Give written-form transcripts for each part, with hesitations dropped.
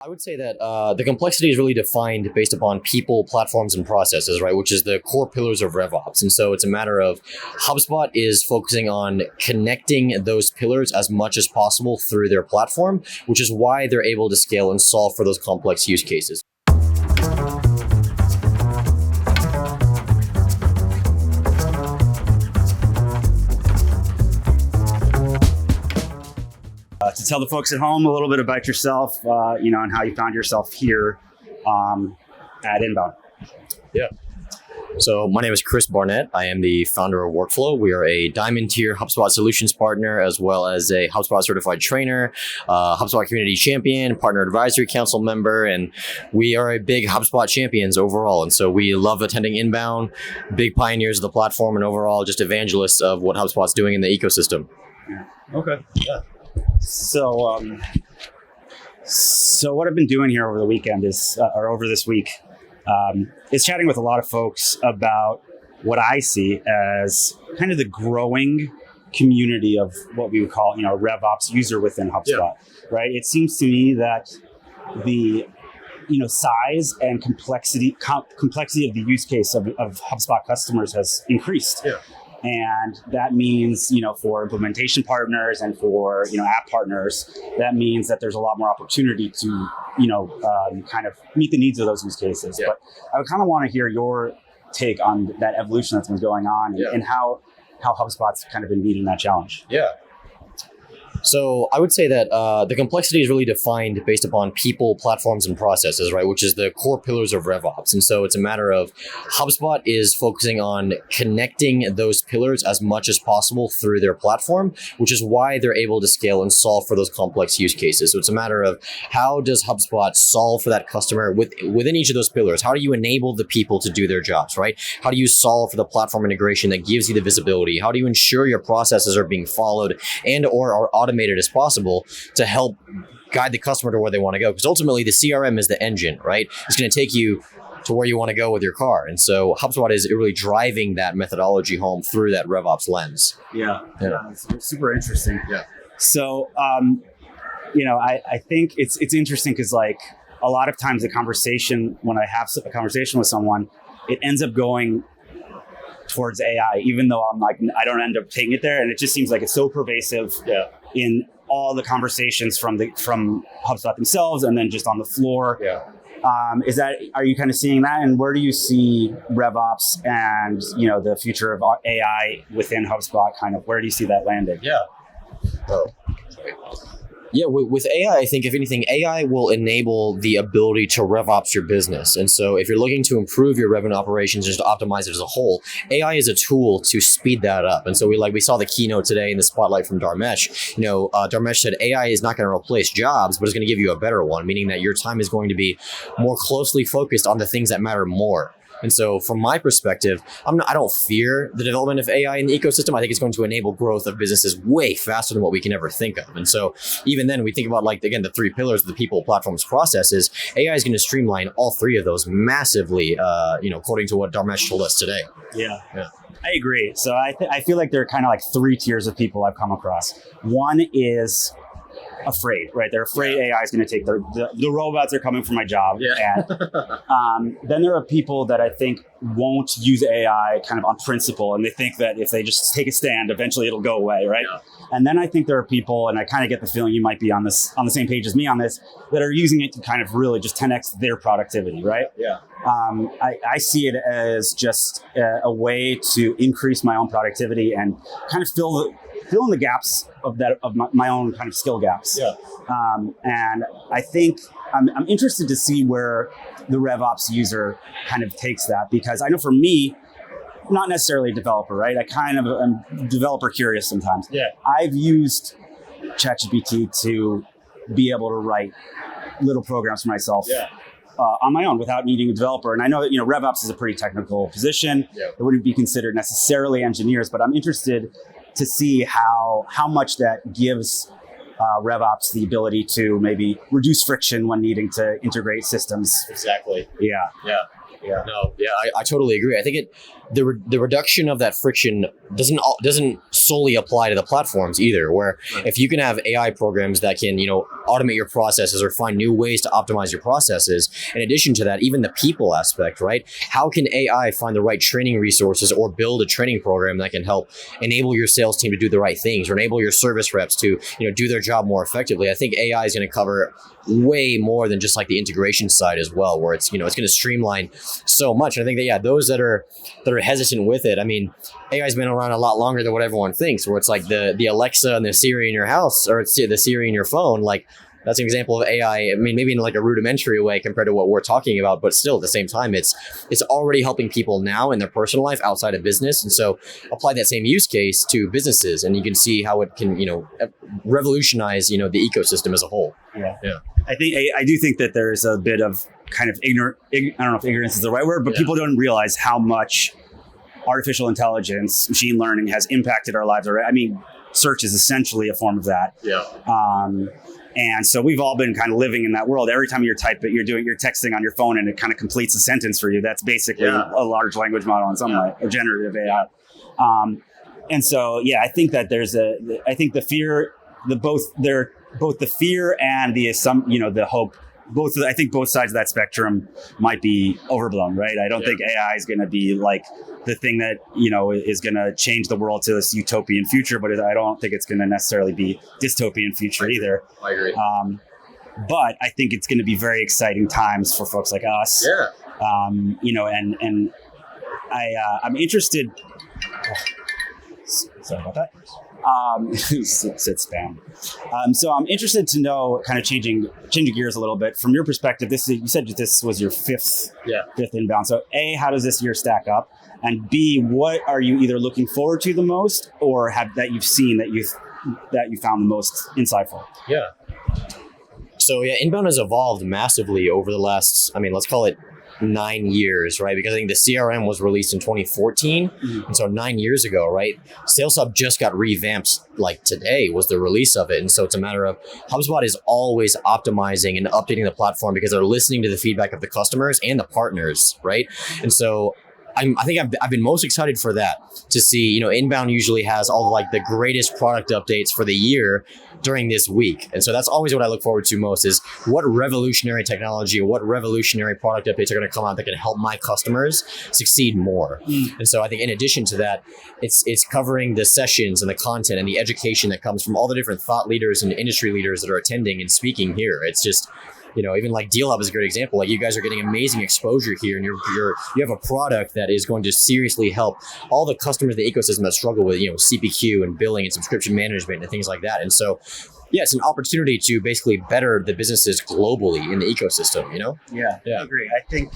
I would say that the complexity is really defined based upon people, platforms, and processes, right? Which is the core pillars of RevOps. And so it's a matter of HubSpot is focusing on connecting those pillars as much as possible through their platform, which is why they're able to scale and solve for those complex use cases. To tell the folks at home a little bit about yourself, and how you found yourself here at Inbound. Yeah. So my name is Chris Barnett. I am the founder of WORQFLOW. We are a diamond tier HubSpot Solutions partner, as well as a HubSpot certified trainer, HubSpot community champion, partner advisory council member, and we are a big HubSpot champions overall. And so we love attending Inbound, big pioneers of the platform, and overall just evangelists of what HubSpot's doing in the ecosystem. Yeah. Okay. Yeah. So what I've been doing here over the weekend over this week, is chatting with a lot of folks about what I see as kind of the growing community of what we would call, RevOps user within HubSpot, right? It seems to me that the, size and complexity of the use case of HubSpot customers has increased. Yeah. And that means, for implementation partners and for, app partners, that means that there's a lot more opportunity to, kind of meet the needs of those use cases. Yeah. But I would kind of want to hear your take on that evolution that's been going on and how HubSpot's kind of been meeting that challenge. Yeah. So I would say that the complexity is really defined based upon people, platforms, and processes, right? Which is the core pillars of RevOps. And so it's a matter of HubSpot is focusing on connecting those pillars as much as possible through their platform, which is why they're able to scale and solve for those complex use cases. So it's a matter of how does HubSpot solve for that customer within each of those pillars? How do you enable the people to do their jobs, right? How do you solve for the platform integration that gives you the visibility? How do you ensure your processes are being followed and or are automated as possible to help guide the customer to where they want to go? Because ultimately the CRM is the engine, right? It's going to take you to where you want to go with your car. And so HubSpot is really driving that methodology home through that RevOps lens. Yeah. It's super interesting. Yeah. So, I think it's interesting because a lot of times when I have a conversation with someone, it ends up going towards AI, even though I don't end up taking it there. And it just seems like it's so pervasive in all the conversations from HubSpot themselves and then just on the floor. Yeah. Are you kind of seeing that? And where do you see RevOps and, the future of AI within HubSpot where do you see that landing? Yeah. Yeah, with AI, I think if anything, AI will enable the ability to RevOps your business. And so if you're looking to improve your revenue operations, just to optimize it as a whole, AI is a tool to speed that up. And so we saw the keynote today in the spotlight from Dharmesh. Dharmesh said AI is not going to replace jobs, but it's going to give you a better one, meaning that your time is going to be more closely focused on the things that matter more. And so from my perspective, I don't fear the development of AI in the ecosystem. I think it's going to enable growth of businesses way faster than what we can ever think of. And so even then we think about the three pillars of the people, platforms, processes. AI is going to streamline all three of those massively, according to what Dharmesh told us today. Yeah. I agree. So I feel like there are kind of three tiers of people I've come across. One is afraid, right? They're afraid AI is going to take the robots are coming for my job. Yeah. And then there are people that I think won't use AI kind of on principle, and they think that if they just take a stand, eventually it'll go away, right? Yeah. And then I think there are people, and I kind of get the feeling you might be on the same page as me on this, that are using it to kind of really just 10x their productivity, right? Yeah. I see it as just a way to increase my own productivity and kind of fill in the gaps of my own kind of skill gaps. Yeah. And I think I'm interested to see where the RevOps user kind of takes that, because I know for me, I'm not necessarily a developer, right? I kind of am developer curious sometimes. Yeah. I've used ChatGPT to be able to write little programs for myself. Yeah. On my own without needing a developer. And I know that, RevOps is a pretty technical position. Yeah. It wouldn't be considered necessarily engineers, but I'm interested to see how much that gives RevOps the ability to maybe reduce friction when needing to integrate systems. Exactly. Yeah. Yeah. No. Yeah. I totally agree. I think the reduction of that friction doesn't solely apply to the platforms either, where if you can have AI programs that can, automate your processes or find new ways to optimize your processes, in addition to that, even the people aspect, right? How can AI find the right training resources or build a training program that can help enable your sales team to do the right things or enable your service reps to, do their job more effectively? I think AI is going to cover way more than just like the integration side as well, where it's, it's going to streamline so much. And I think that, those that are hesitant with it, I mean, AI has been around a lot longer than what everyone thinks, where it's like the Alexa and the Siri in your house, or it's the Siri in your phone. Like, that's an example of AI. I mean, maybe in like a rudimentary way compared to what we're talking about, but still at the same time, it's already helping people now in their personal life outside of business. And so apply that same use case to businesses, and you can see how it can, revolutionize, the ecosystem as a whole. Yeah. I do think that there's a bit of kind of ignorant, I don't know if ignorance is the right word, but people don't realize how much artificial intelligence, machine learning has impacted our lives already. I mean, search is essentially a form of that. Yeah. And so we've all been kind of living in that world. Every time you're texting on your phone and it kind of completes a sentence for you. That's basically a large language model in some way, or generative AI. And so, I think that I think the fear, both the fear and the hope, I think both sides of that spectrum might be overblown, right? I don't think AI is going to be like the thing that, is going to change the world to this utopian future, but I don't think it's going to necessarily be dystopian future either. I agree. But I think it's going to be very exciting times for folks like us. Yeah. And I'm interested. Sorry about that. Sit spam. So I'm interested to know, kind of changing gears a little bit from your perspective. You said this was your fifth inbound. So A, how does this year stack up? And B, what are you either looking forward to the most, or that you've seen that you found the most insightful? Yeah. So inbound has evolved massively over the last, let's call it 9 years, right? Because I think the CRM was released in 2014. And so 9 years ago, right? Sales Hub just got revamped, like today was the release of it. And so it's a matter of HubSpot is always optimizing and updating the platform because they're listening to the feedback of the customers and the partners, right? And so I think I've been most excited for that, to see, inbound usually has all like the greatest product updates for the year during this week. And so that's always what I look forward to most, is what revolutionary technology or what revolutionary product updates are going to come out that can help my customers succeed more. And so I think in addition to that, it's covering the sessions and the content and the education that comes from all the different thought leaders and industry leaders that are attending and speaking here. It's just, even like Deal Hub is a great example. Like, you guys are getting amazing exposure here, and you have a product that is going to seriously help all the customers in the ecosystem that struggle with, CPQ and billing and subscription management and things like that. And so, it's an opportunity to basically better the businesses globally in the ecosystem, Yeah, I agree. I think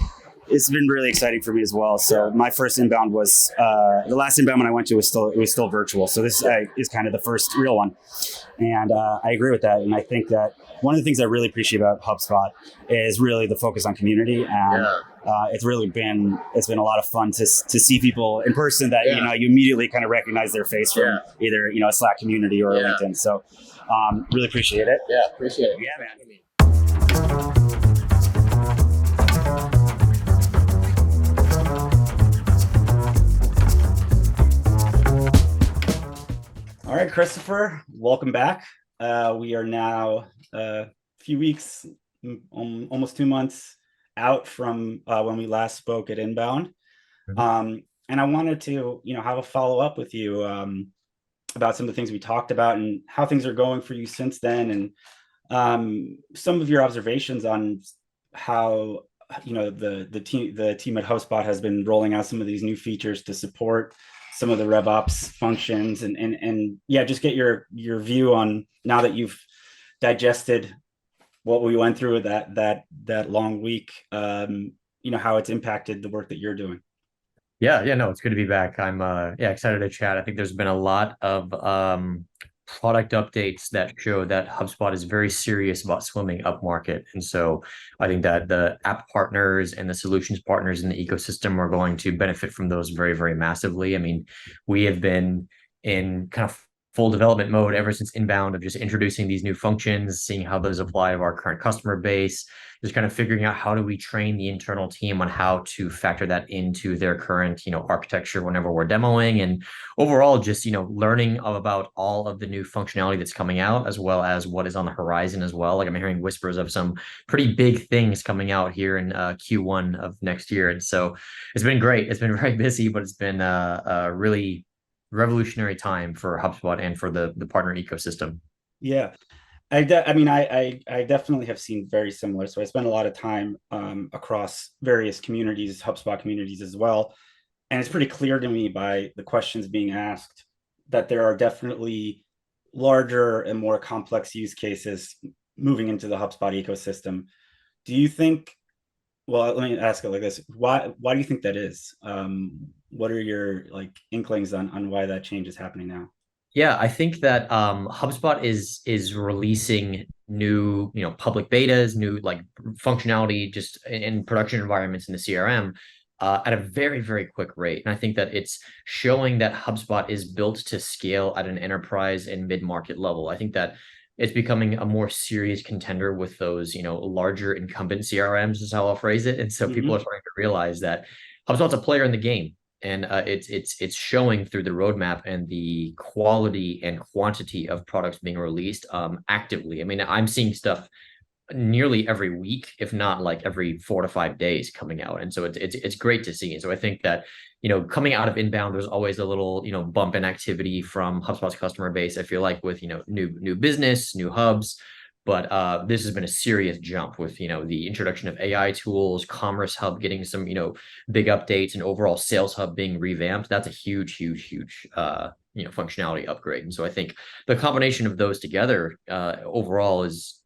it's been really exciting for me as well. So my first inbound was, the last inbound when I went to was still virtual. So this is kind of the first real one. And I agree with that. And I think that one of the things I really appreciate about HubSpot is really the focus on community. And it's been a lot of fun to see people in person that, you immediately kind of recognize their face from either, a Slack community or a LinkedIn. So really appreciate it. Yeah, appreciate it. Yeah, man. All right, Christopher, welcome back. We are now a few weeks, almost 2 months out from when we last spoke at Inbound. And I wanted to, have a follow up with you about some of the things we talked about and how things are going for you since then, and some of your observations on how, the team at HubSpot has been rolling out some of these new features to support some of the RevOps functions, and just get your view on, now that you've digested what we went through with that long week, how it's impacted the work that you're doing. No, it's good to be back. I'm excited to chat. I think there's been a lot of product updates that show that HubSpot is very serious about swimming up market. And so I think that the app partners and the solutions partners in the ecosystem are going to benefit from those very, very massively. I mean, we have been in kind of full development mode ever since inbound of just introducing these new functions, seeing how those apply to our current customer base, just kind of figuring out how do we train the internal team on how to factor that into their current, architecture whenever we're demoing, and overall just, learning about all of the new functionality that's coming out, as well as what is on the horizon as well. Like I'm hearing whispers of some pretty big things coming out here in Q1 of next year. And so it's been great. It's been very busy, but it's been a really revolutionary time for HubSpot and for the partner ecosystem. Yeah. I mean, I definitely have seen very similar. So I spend a lot of time across various communities, HubSpot communities as well. And it's pretty clear to me by the questions being asked that there are definitely larger and more complex use cases moving into the HubSpot ecosystem. Do you think, well, let me ask it like this. Why do you think that is? What are your like inklings on why that change is happening now? Yeah, I think that HubSpot is releasing new, public betas, new like functionality just in production environments in the CRM at a very, very quick rate. And I think that it's showing that HubSpot is built to scale at an enterprise and mid-market level. I think that it's becoming a more serious contender with those, larger incumbent CRMs is how I'll phrase it. And so people are Mm-hmm. starting to realize that HubSpot's a player in the game, and it's showing through the roadmap and the quality and quantity of products being released actively. I mean, I'm seeing stuff nearly every week, if not like every 4 to 5 days coming out, and so it's great to see. And so I think that coming out of inbound, there's always a little bump in activity from HubSpot's customer base. I feel like with new business, new hubs. But this has been a serious jump with the introduction of AI tools, Commerce Hub getting some big updates, and overall Sales Hub being revamped. That's a huge, huge, huge functionality upgrade. And so I think the combination of those together overall is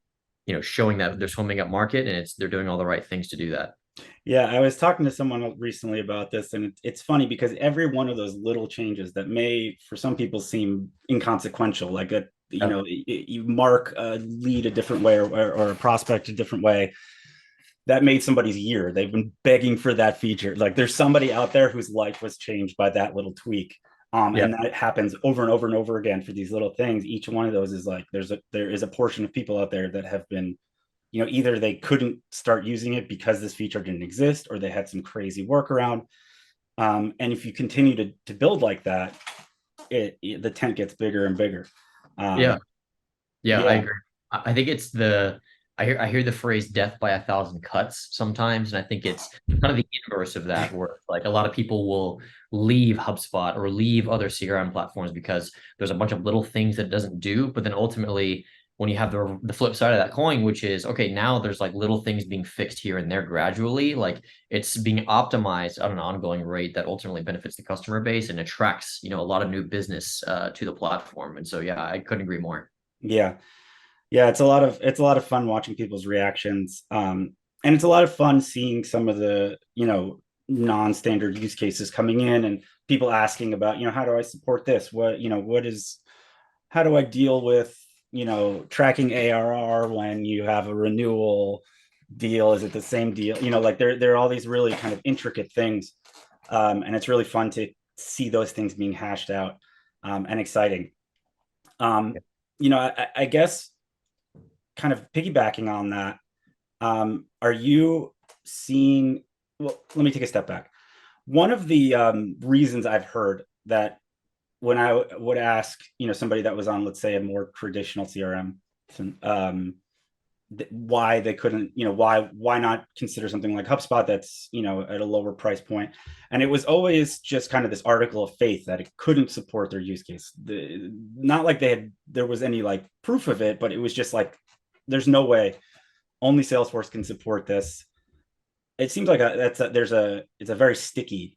showing that they're swimming up market, and they're doing all the right things to do that. Yeah, I was talking to someone recently about this, and it's funny because every one of those little changes that may, for some people, seem inconsequential, like you mark a lead a different way or a prospect a different way, that made somebody's year. They've been begging for that feature. Like there's somebody out there whose life was changed by that little tweak. Yeah. And that happens over and over and over again for these little things. Each one of those is like there is a portion of people out there that have been, either they couldn't start using it because this feature didn't exist, or they had some crazy workaround. And if you continue to build like that, the tent gets bigger and bigger. Yeah. Um, Yeah, I yeah. agree. I think it's I hear the phrase "death by a thousand cuts" sometimes, and I think it's kind of the inverse of that, where like a lot of people will leave HubSpot or leave other CRM platforms because there's a bunch of little things that it doesn't do. But then ultimately, when you have the flip side of that coin, which is okay, now there's like little things being fixed here and there gradually, like it's being optimized at an ongoing rate that ultimately benefits the customer base and attracts a lot of new business to the platform. And so yeah, I couldn't agree more. Yeah. Yeah, it's a lot of fun watching people's reactions, and it's a lot of fun seeing some of the non-standard use cases coming in and people asking about how do I support this? What is how do I deal with tracking ARR when you have a renewal deal? Is it the same deal? Like there are all these really kind of intricate things, and it's really fun to see those things being hashed out, and exciting. Um, I guess kind of piggybacking on that, are you seeing? Well, let me take a step back. One of the reasons I've heard that when I would ask, somebody that was on, let's say, a more traditional CRM, um, why they couldn't, why not consider something like HubSpot that's at a lower price point, and it was always just kind of this article of faith that it couldn't support their use case. Not like there was any like proof of it, but it was just like there's no way, only Salesforce can support this. It seems like it's a very sticky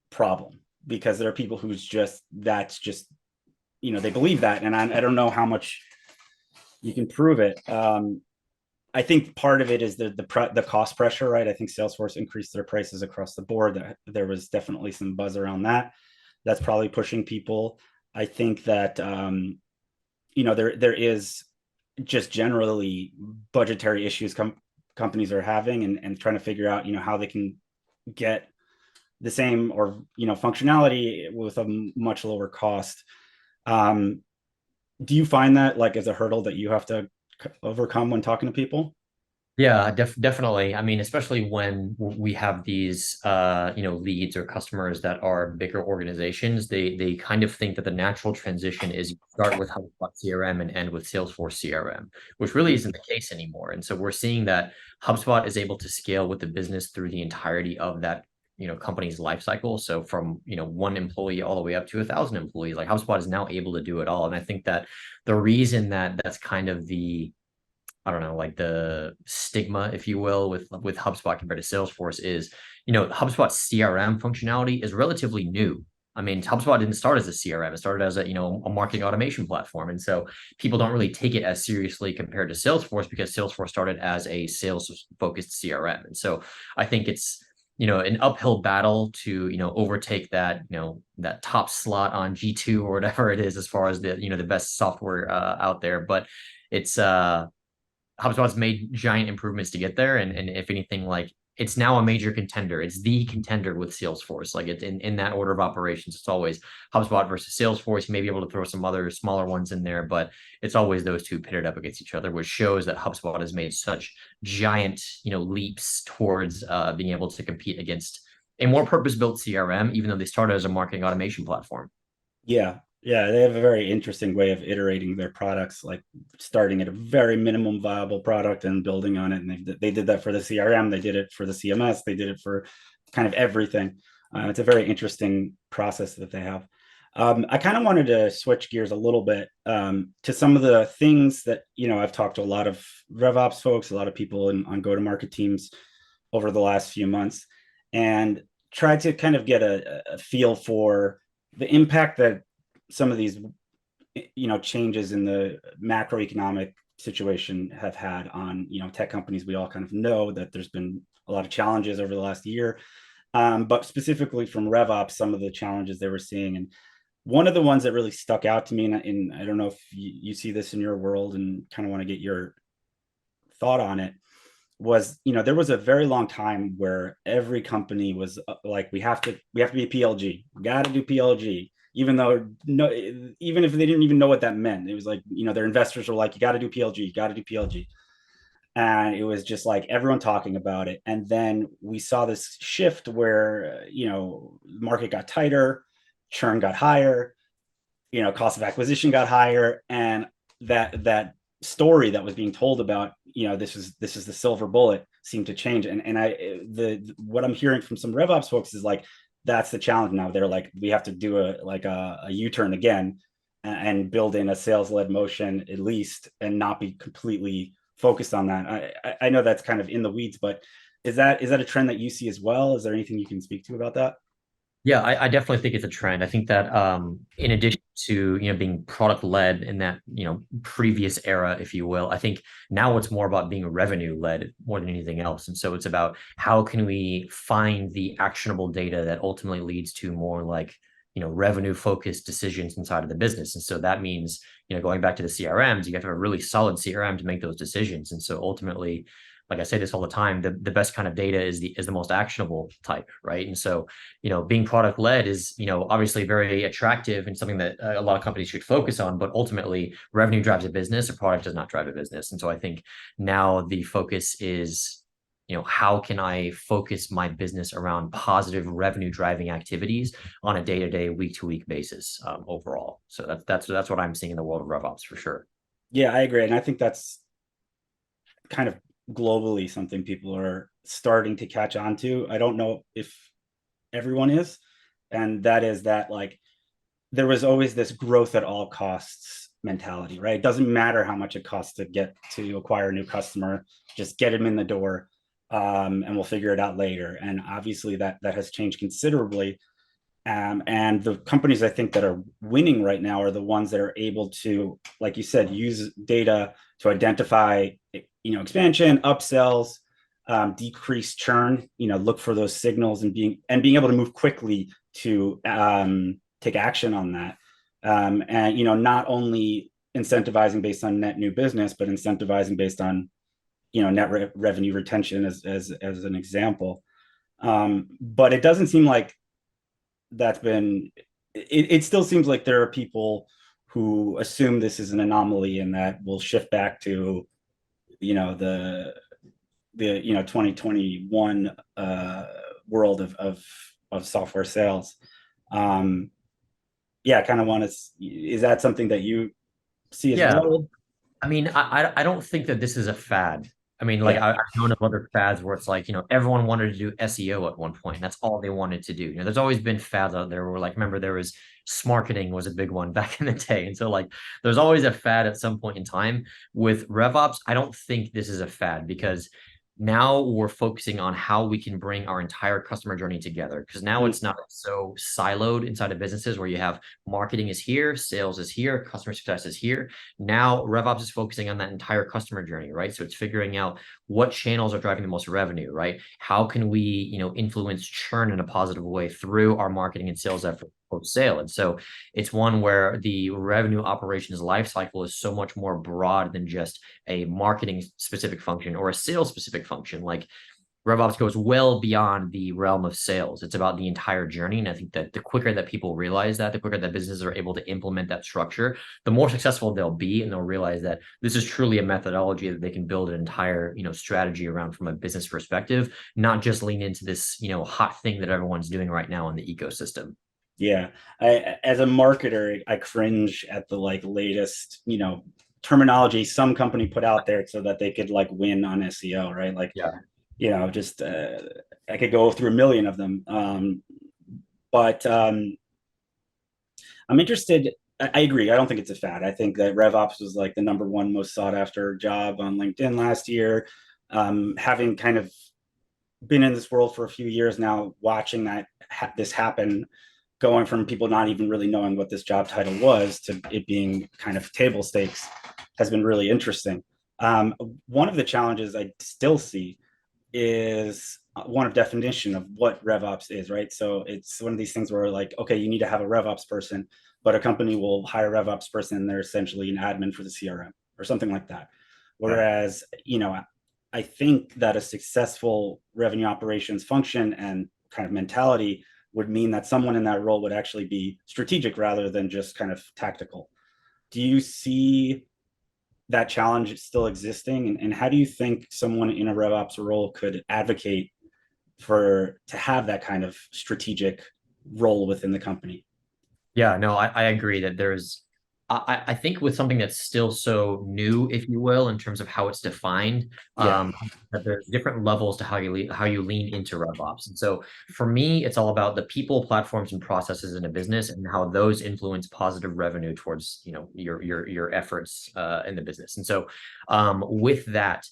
problem, because there are people who's just that's just they believe that, and I don't know how much you can prove it. I think part of it is the cost pressure, right? I think Salesforce increased their prices across the board. There was definitely some buzz around that. That's probably pushing people. I think that there is just generally budgetary issues companies are having, and trying to figure out how they can get the same or functionality with a much lower cost. Um, do you find that like as a hurdle that you have to overcome when talking to people? Yeah, definitely. I mean, especially when we have these leads or customers that are bigger organizations, they kind of think that the natural transition is you start with HubSpot CRM and end with Salesforce CRM, which really isn't the case anymore. And so we're seeing that HubSpot is able to scale with the business through the entirety of that, company's life cycle. So from, one employee all the way up to 1,000 employees, like HubSpot is now able to do it all. And I think that the reason that that's kind of the I don't know, like the stigma, if you will, with HubSpot compared to Salesforce is, HubSpot's CRM functionality is relatively new. I mean, HubSpot didn't start as a CRM; it started as a marketing automation platform, and so people don't really take it as seriously compared to Salesforce because Salesforce started as a sales focused CRM, and so I think it's an uphill battle to overtake that that top slot on G2 or whatever it is as far as the best software out there, but it's HubSpot's made giant improvements to get there, and if anything, like it's now a major contender. It's the contender with Salesforce. Like it's in that order of operations. It's always HubSpot versus Salesforce. You may be able to throw some other smaller ones in there, but it's always those two pitted up against each other, which shows that HubSpot has made such giant leaps towards being able to compete against a more purpose-built CRM, even though they started as a marketing automation platform. Yeah. Yeah, they have a very interesting way of iterating their products, like starting at a very minimum viable product and building on it. And they did that for the CRM, they did it for the CMS, they did it for kind of everything. It's a very interesting process that they have. I kind of wanted to switch gears a little bit to some of the things that I've talked to a lot of RevOps folks, a lot of people on go-to-market teams over the last few months, and tried to kind of get a feel for the impact that some of these changes in the macroeconomic situation have had on tech companies. We all kind of know that there's been a lot of challenges over the last year, but specifically from RevOps, some of the challenges they were seeing. And one of the ones that really stuck out to me, and I don't know if you see this in your world and kind of want to get your thought on it, was there was a very long time where every company was like, we have to be PLG, we got to do PLG, even though even if they didn't even know what that meant. It was like their investors were like, you got to do PLG, you got to do PLG, and it was just like everyone talking about it. And then we saw this shift where the market got tighter, churn got higher, cost of acquisition got higher, and that story that was being told about this is the silver bullet seemed to change. And what I'm hearing from some RevOps folks is like, that's the challenge now. They're like, we have to do a U-turn again and build in a sales led motion at least, and not be completely focused on that. I know that's kind of in the weeds, but is that a trend that you see as well? Is there anything you can speak to about that? Yeah, I definitely think it's a trend. I think that in addition to being product led in that previous era, if you will, I think now it's more about being revenue led more than anything else. And so it's about how can we find the actionable data that ultimately leads to more like revenue focused decisions inside of the business. And so that means going back to the CRMs, you have to have a really solid CRM to make those decisions. And so ultimately, like I say this all the time, the best kind of data is the most actionable type, right? And so, being product led is, obviously very attractive and something that a lot of companies should focus on, but ultimately revenue drives a business, a product does not drive a business. And so I think now the focus is, how can I focus my business around positive revenue driving activities on a day-to-day, week-to-week basis overall. So that's what I'm seeing in the world of RevOps for sure. Yeah, I agree. And I think that's kind of globally something people are starting to catch on to. I don't know if everyone is, and that is that like there was always this growth at all costs mentality, right? It doesn't matter how much it costs to acquire a new customer, just get them in the door, and we'll figure it out later. And obviously that has changed considerably. And the companies I think that are winning right now are the ones that are able to, like you said, use data to identify, expansion, upsells, decrease churn, look for those signals, and being able to move quickly to take action on that. And not only incentivizing based on net new business, but incentivizing based on net revenue retention as an example. But it doesn't seem like that's been. It still seems like there are people who assume this is an anomaly and that we'll shift back to, the 2021 world of software sales. Yeah, I kind of want to. Is that something that you see as Yeah. well? I mean, I don't think that this is a fad. I mean, like Yeah, I've known of other fads where it's like, everyone wanted to do SEO at one point. That's all they wanted to do. There's always been fads out there where like, remember there was smarketing was a big one back in the day. And so like there's always a fad at some point in time. With RevOps, I don't think this is a fad because now we're focusing on how we can bring our entire customer journey together. Because now it's not so siloed inside of businesses where you have marketing is here, sales is here, customer success is here. Now RevOps is focusing on that entire customer journey, right? So it's figuring out what channels are driving the most revenue, right? How can we, influence churn in a positive way through our marketing and sales effort post sale? And so it's one where the revenue operations lifecycle is so much more broad than just a marketing specific function or a sales specific function. Like RevOps goes well beyond the realm of sales. It's about the entire journey. And I think that the quicker that people realize that, the quicker that businesses are able to implement that structure, the more successful they'll be. And they'll realize that this is truly a methodology that they can build an entire, strategy around from a business perspective, not just lean into this, hot thing that everyone's doing right now in the ecosystem. yeah. As a marketer, I cringe at the latest, terminology some company put out there so that they could win on SEO, right? Like, just I could go through a million of them. But I'm interested. I agree. I don't think it's a fad. I think that RevOps was the number one most sought after job on LinkedIn last year. Having kind of been in this world for a few years now, watching this happen, going from people not even really knowing what this job title was to it being kind of table stakes has been really interesting. One of the challenges I still see is one of definition of what RevOps is, right? So it's one of these things where okay, you need to have a RevOps person, but a company will hire a RevOps person and they're essentially an admin for the CRM or something like that. Whereas, I think that a successful revenue operations function and kind of mentality would mean that someone in that role would actually be strategic rather than just kind of tactical. Do you see that challenge still existing? And how do you think someone in a RevOps role could advocate to have that kind of strategic role within the company? Yeah, no, I agree that I think with something that's still so new, if you will, in terms of how it's defined, Yeah. that there's different levels to how you lean into RevOps. And so for me, it's all about the people, platforms, and processes in a business and how those influence positive revenue towards, your efforts in the business. And so with that,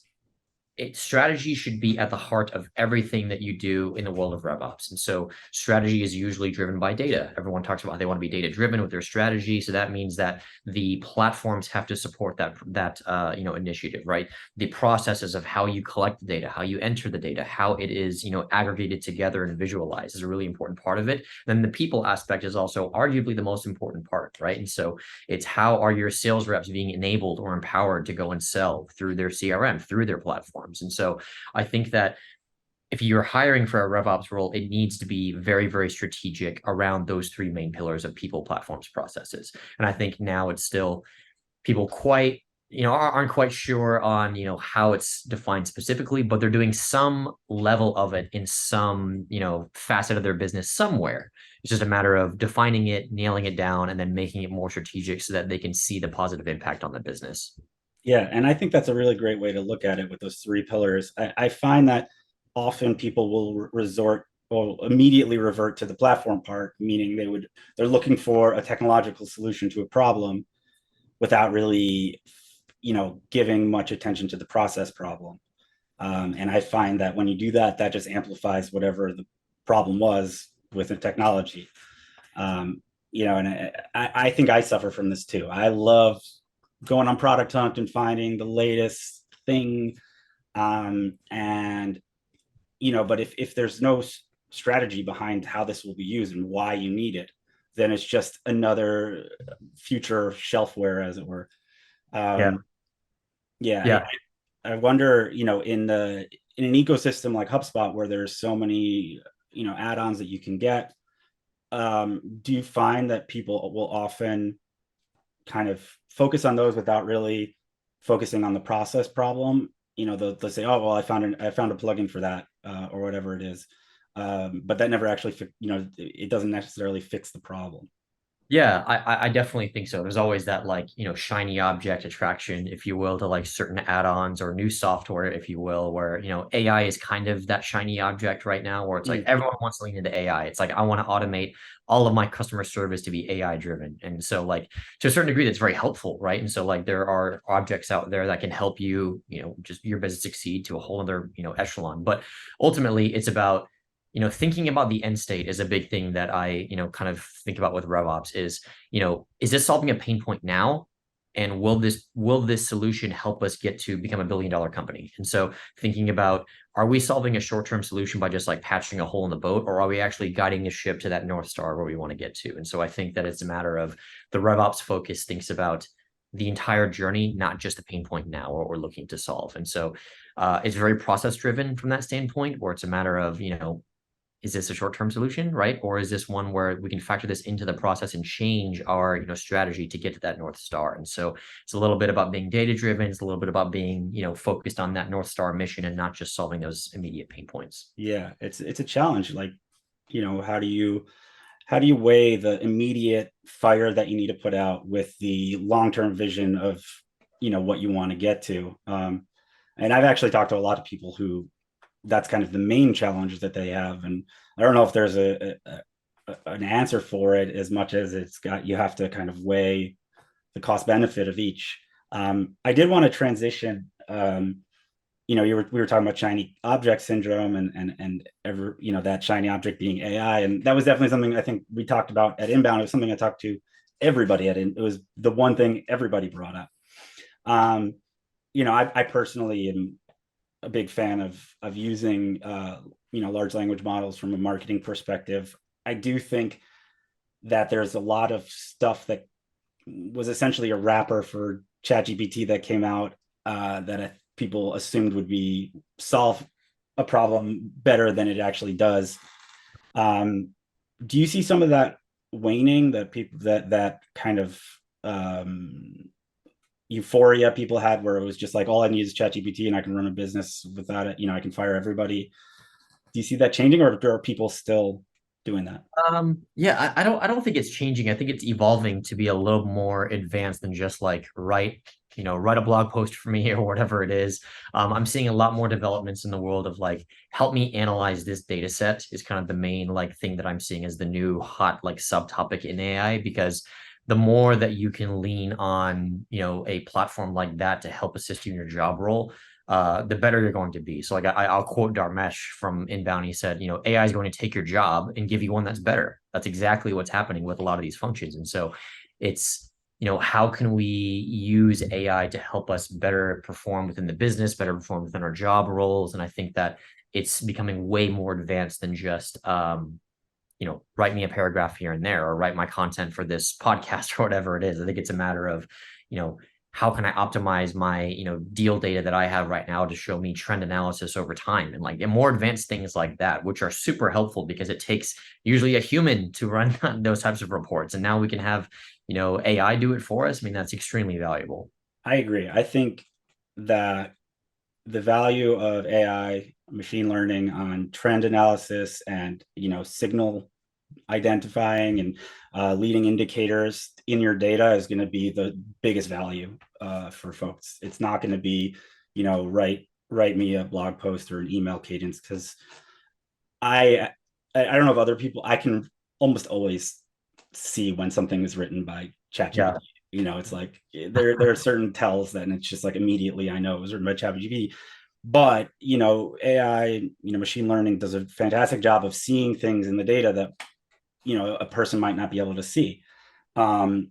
strategy should be at the heart of everything that you do in the world of RevOps. And so strategy is usually driven by data. Everyone talks about how they want to be data driven with their strategy. So that means that the platforms have to support that initiative, right? The processes of how you collect the data, how you enter the data, how it is, aggregated together and visualized is a really important part of it. Then the people aspect is also arguably the most important part, right? And so it's how are your sales reps being enabled or empowered to go and sell through their CRM, through their platforms. And so I think that if you're hiring for a RevOps role, it needs to be very, very strategic around those three main pillars of people, platforms, processes. And I think now it's still people aren't quite sure on, how it's defined specifically, but they're doing some level of it in some, facet of their business somewhere. It's just a matter of defining it, nailing it down, and then making it more strategic so that they can see the positive impact on the business. Yeah, and I think that's a really great way to look at it with those three pillars. I find that often people will immediately revert to the platform part, meaning they're looking for a technological solution to a problem without really, giving much attention to the process problem. And I find that when you do that, that just amplifies whatever the problem was with the technology. And I think I suffer from this too. I love going on product hunt and finding the latest thing. And, but if there's no strategy behind how this will be used and why you need it, then it's just another future shelfware, as it were. Yeah. Yeah. Yeah. I wonder, in an ecosystem like HubSpot, where there's so many, add-ons that you can get, do you find that people will often kind of focus on those without really focusing on the process problem, they'll say, oh, well, I found a plugin for that, or whatever it is. But that never actually, it doesn't necessarily fix the problem. Yeah, I definitely think so. There's always that like, shiny object attraction, if you will, to like certain add-ons or new software, if you will, where, AI is kind of that shiny object right now, where it's like everyone wants to lean into AI. It's like, I want to automate all of my customer service to be AI driven. And so like to a certain degree, that's very helpful, right? And so like there are objects out there that can help you, just your business succeed to a whole other, echelon. But ultimately it's about thinking about the end state is a big thing that I, kind of think about with RevOps is this solving a pain point now? And will this solution help us get to become $1 billion company? And so thinking about, are we solving a short-term solution by just like patching a hole in the boat, or are we actually guiding the ship to that North Star where we want to get to? And so I think that it's a matter of the RevOps focus thinks about the entire journey, not just the pain point now or what we're looking to solve. And so it's very process driven from that standpoint, where it's a matter of, is this a short-term solution, right? Or is this one where we can factor this into the process and change our, strategy to get to that North Star? And so it's a little bit about being data-driven. It's a little bit about being, focused on that North Star mission and not just solving those immediate pain points. Yeah, it's a challenge. Like, how do you weigh the immediate fire that you need to put out with the long-term vision of, what you want to get to? And I've actually talked to a lot of people who that's kind of the main challenge that they have. And I don't know if there's an answer for it, as much as you have to kind of weigh the cost benefit of each. I did want to transition. We were talking about shiny object syndrome and that shiny object being AI, and that was definitely something I think we talked about at Inbound. It was something I talked to everybody at. It was the one thing everybody brought up. I personally am a big fan of using large language models from a marketing perspective. I do think that there's a lot of stuff that was essentially a wrapper for ChatGPT that came out that people assumed would be solve a problem better than it actually does. Do you see some of that waning, that people that kind of euphoria people had, where it was just like, all I need is ChatGPT and I can run a business without it, I can fire everybody? Do you see that changing, or are people still doing that? Yeah, I don't think it's changing. I think it's evolving to be a little more advanced than just like write a blog post for me or whatever it is. I'm seeing a lot more developments in the world of like, help me analyze this data set is kind of the main like thing that I'm seeing as the new hot like subtopic in AI, because the more that you can lean on, a platform like that to help assist you in your job role, the better you're going to be. So like I'll quote Dharmesh from Inbound. He said, AI is going to take your job and give you one that's better. That's exactly what's happening with a lot of these functions. And so it's, how can we use AI to help us better perform within the business, better perform within our job roles? And I think that it's becoming way more advanced than just, write me a paragraph here and there, or write my content for this podcast or whatever it is. I think it's a matter of, how can I optimize my, deal data that I have right now to show me trend analysis over time, and like and more advanced things like that, which are super helpful because it takes usually a human to run those types of reports. And now we can have, AI do it for us. I mean, that's extremely valuable. I agree. I think that the value of AI, machine learning on trend analysis and signal identifying and leading indicators in your data is going to be the biggest value for folks. It's not going to be write me a blog post or an email cadence, because I don't know if other people, I can almost always see when something is written by ChatGPT. Yeah. It's like there are certain tells that, and it's just like immediately I know it was written by ChatGPT. But AI, machine learning does a fantastic job of seeing things in the data that a person might not be able to see. And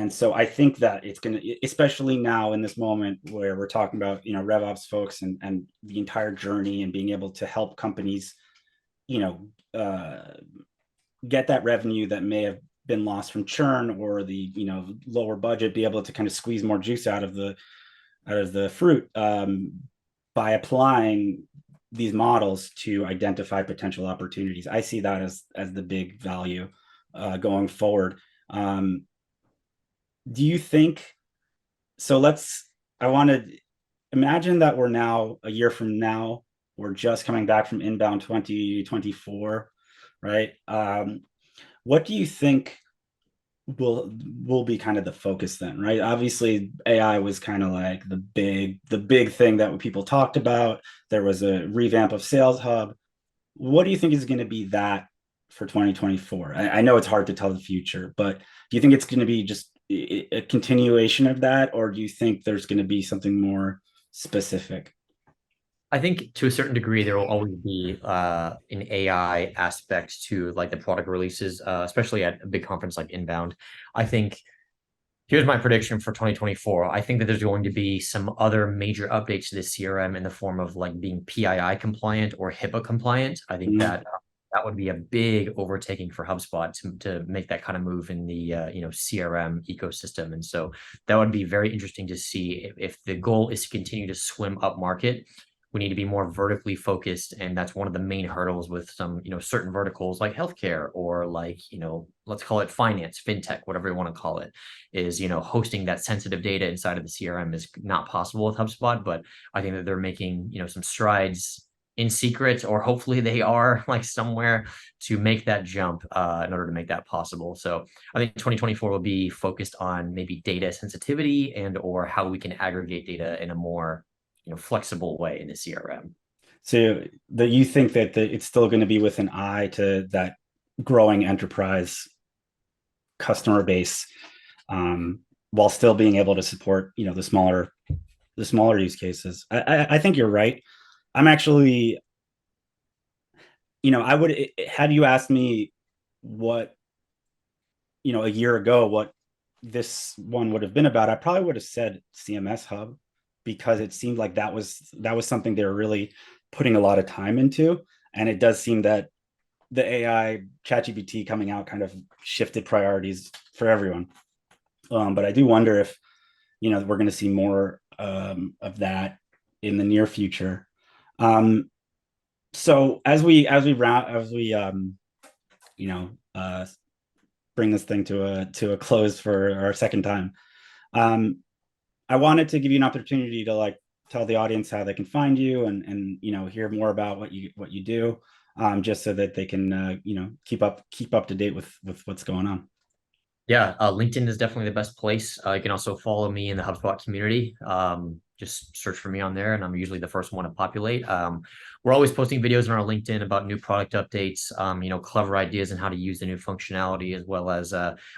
so I think that it's going to, especially now in this moment where we're talking about RevOps folks and the entire journey, and being able to help companies get that revenue that may have been lost from churn or the lower budget, be able to kind of squeeze more juice out of the fruit by applying these models to identify potential opportunities. I see that as the big value going forward. Do you think so? I want to imagine that we're now a year from now, we're just coming back from inbound 2024, right? What do you think will be kind of the focus then, right? Obviously, AI was kind of like the big thing that people talked about. There was a revamp of Sales Hub. What do you think is going to be that for 2024? I know it's hard to tell the future, but do you think it's going to be just a continuation of that, or do you think there's going to be something more specific? I think to a certain degree, there will always be an AI aspect to like the product releases, especially at a big conference like Inbound. I think here's my prediction for 2024. I think that there's going to be some other major updates to the CRM in the form of like being PII compliant or HIPAA compliant. I think Mm. that would be a big overtaking for HubSpot to make that kind of move in the CRM ecosystem. And so that would be very interesting to see if the goal is to continue to swim up market. We need to be more vertically focused, and that's one of the main hurdles with some certain verticals like healthcare or like let's call it finance, fintech, whatever you want to call it, is hosting that sensitive data inside of the CRM is not possible with HubSpot. But I think that they're making some strides in secret, or hopefully they are like somewhere to make that jump in order to make that possible. So I think 2024 will be focused on maybe data sensitivity and or how we can aggregate data in a more flexible way in the CRM. So that you think that it's still going to be with an eye to that growing enterprise customer base, while still being able to support the smaller use cases. I think you're right. I'm actually, I would, had you asked me what, a year ago, what this one would have been about, I probably would have said CMS Hub, because it seemed like that was something they were really putting a lot of time into. And it does seem that the AI ChatGPT coming out kind of shifted priorities for everyone. But I do wonder if, we're going to see more of that in the near future. So you know bring this thing to a close for our second time, um, I wanted to give you an opportunity to like tell the audience how they can find you and hear more about what you do, just so that they can keep up to date with what's going on. Yeah, LinkedIn is definitely the best place. You can also follow me in the HubSpot community. Just search for me on there, and I'm usually the first one to populate. We're always posting videos on our LinkedIn about new product updates, clever ideas and how to use the new functionality, as well as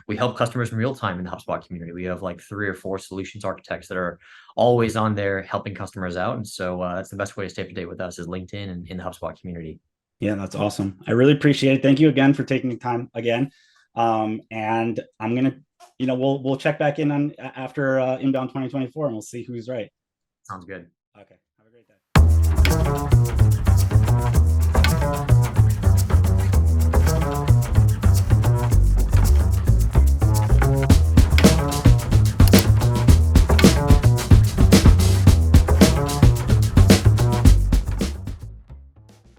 we help customers in real time in the HubSpot community. We have like 3 or 4 solutions architects that are always on there helping customers out. And so that's the best way to stay up to date with us is LinkedIn and in the HubSpot community. Yeah, that's awesome. I really appreciate it. Thank you again for taking the time again. And I'm gonna, we'll check back in on after Inbound 2024, and we'll see who's right. Sounds good. Okay.